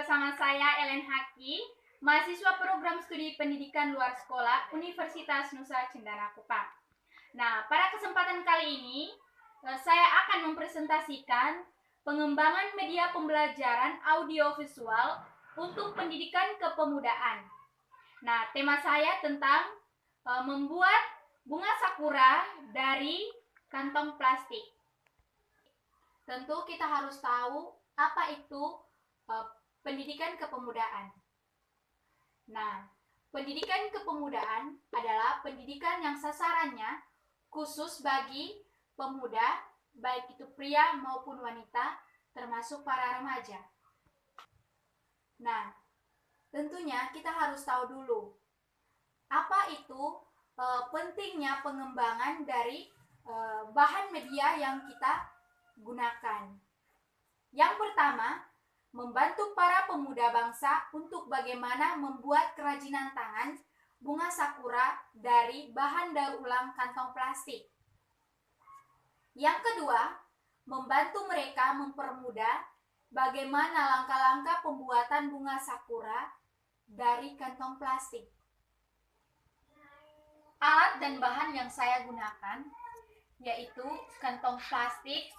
bersama saya Ellen Haki, mahasiswa program studi pendidikan luar sekolah Universitas Nusa Cendana Kupang. Nah, pada kesempatan kali ini saya akan mempresentasikan pengembangan media pembelajaran audiovisual untuk pendidikan kepemudaan. Nah, tema saya tentang membuat bunga sakura dari kantong plastik. Tentu kita harus tahu apa itu pendidikan kepemudaan. Nah, pendidikan kepemudaan adalah pendidikan yang sasarannya khusus bagi pemuda, baik itu pria maupun wanita, termasuk para remaja. Nah, tentunya kita harus tahu dulu apa itu pentingnya pengembangan dari bahan media yang kita gunakan. Yang pertama, membantu para pemuda bangsa untuk bagaimana membuat kerajinan tangan bunga sakura dari bahan daur ulang kantong plastik. Yang kedua, membantu mereka mempermudah bagaimana langkah-langkah pembuatan bunga sakura dari kantong plastik. Alat dan bahan yang saya gunakan yaitu kantong plastik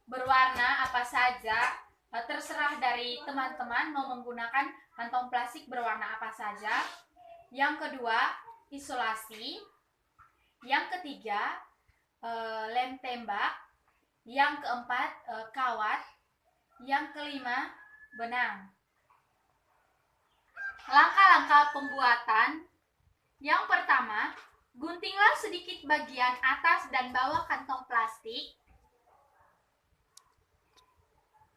berwarna apa saja, terserah dari teman-teman mau menggunakan kantong plastik berwarna apa saja. Yang kedua, isolasi. Yang ketiga, lem tembak. Yang keempat, kawat. Yang kelima, benang. Langkah-langkah pembuatan. Yang pertama, guntinglah sedikit bagian atas dan bawah kantong plastik.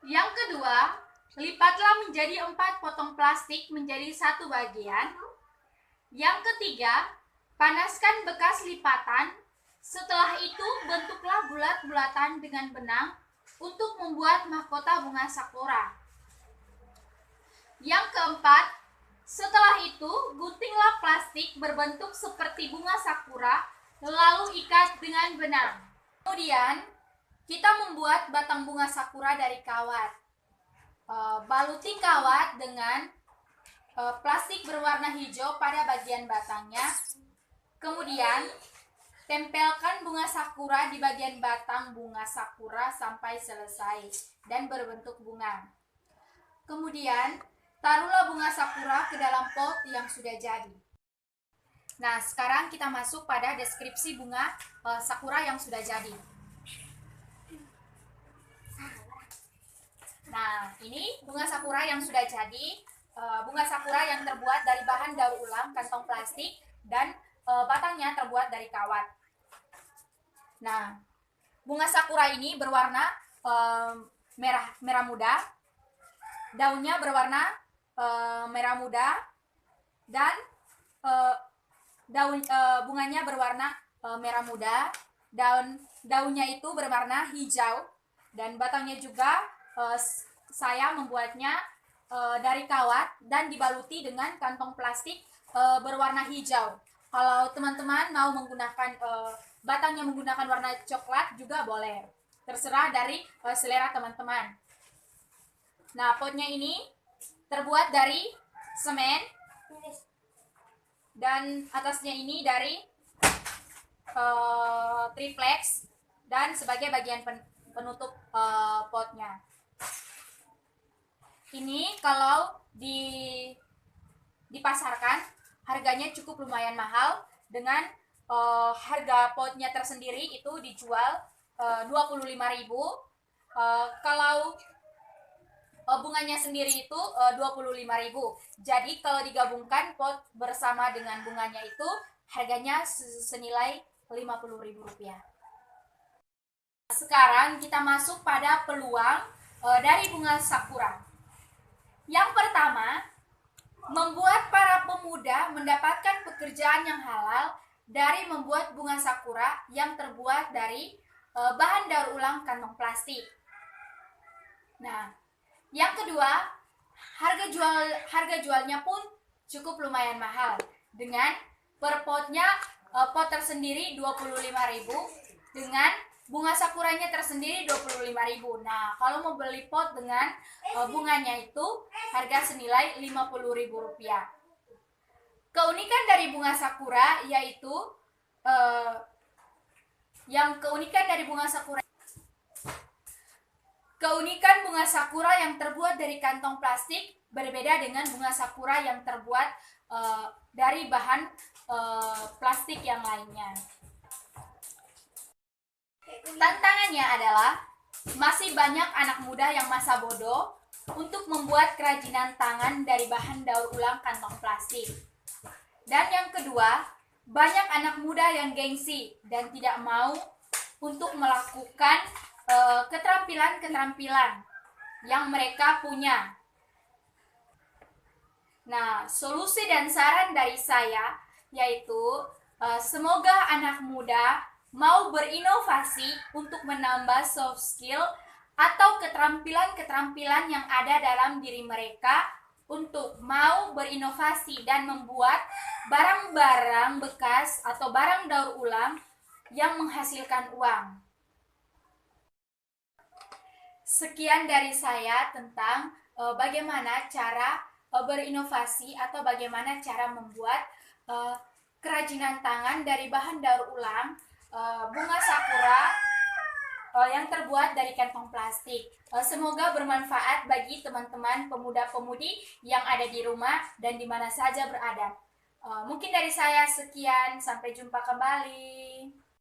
Yang kedua, lipatlah menjadi 4 potong plastik menjadi satu bagian. Yang ketiga, panaskan bekas lipatan. Setelah itu, bentuklah bulat-bulatan dengan benang untuk membuat mahkota bunga sakura. Yang keempat, setelah itu, guntinglah plastik berbentuk seperti bunga sakura, lalu ikat dengan benang. Kemudian, kita membuat batang bunga sakura dari kawat. Baluti kawat dengan plastik berwarna hijau pada bagian batangnya. Kemudian, tempelkan bunga sakura di bagian batang bunga sakura sampai selesai dan berbentuk bunga. Kemudian, taruhlah bunga sakura ke dalam pot yang sudah jadi. Nah, sekarang kita masuk pada deskripsi bunga sakura yang sudah jadi. Nah, ini bunga sakura yang sudah jadi. Bunga sakura yang terbuat dari bahan daur ulang kantong plastik dan batangnya terbuat dari kawat. Nah, bunga sakura ini berwarna merah muda. Daunnya berwarna merah muda dan bunganya berwarna merah muda. Daunnya itu berwarna hijau dan batangnya juga saya membuatnya dari kawat dan dibaluti dengan kantong plastik berwarna hijau. Kalau teman-teman mau menggunakan batangnya menggunakan warna coklat juga boleh, terserah dari selera teman-teman. Nah, potnya ini terbuat dari semen dan atasnya ini dari triplex dan sebagai bagian penutup potnya. Ini kalau dipasarkan harganya cukup lumayan mahal. Dengan harga potnya tersendiri itu dijual 25.000. Kalau bunganya sendiri itu 25.000. Jadi kalau digabungkan pot bersama dengan bunganya itu harganya senilai Rp50.000. Sekarang kita masuk pada peluang dari bunga sakura. Yang pertama, membuat para pemuda mendapatkan pekerjaan yang halal dari membuat bunga sakura yang terbuat dari bahan daur ulang kantong plastik. Nah, yang kedua, harga jualnya pun cukup lumayan mahal. Dengan per potnya pot tersendiri 25.000 dengan bunga sakuranya tersendiri 25.000. Nah, kalau mau beli pot dengan bunganya itu harga senilai Rp50.000. Keunikan dari bunga sakura yaitu keunikan bunga sakura yang terbuat dari kantong plastik berbeda dengan bunga sakura yang terbuat dari bahan plastik yang lainnya. Tantangannya adalah masih banyak anak muda yang masa bodoh untuk membuat kerajinan tangan dari bahan daur ulang kantong plastik. Dan yang kedua, banyak anak muda yang gengsi dan tidak mau untuk melakukan keterampilan-keterampilan yang mereka punya. Nah, solusi dan saran dari saya yaitu semoga anak muda mau berinovasi untuk menambah soft skill atau keterampilan-keterampilan yang ada dalam diri mereka untuk mau berinovasi dan membuat barang-barang bekas atau barang daur ulang yang menghasilkan uang. Sekian dari saya tentang bagaimana cara berinovasi atau bagaimana cara membuat kerajinan tangan dari bahan daur ulang bunga sakura yang terbuat dari kantong plastik. Semoga bermanfaat bagi teman-teman pemuda-pemudi yang ada di rumah dan di mana saja berada. Mungkin dari saya sekian, sampai jumpa kembali.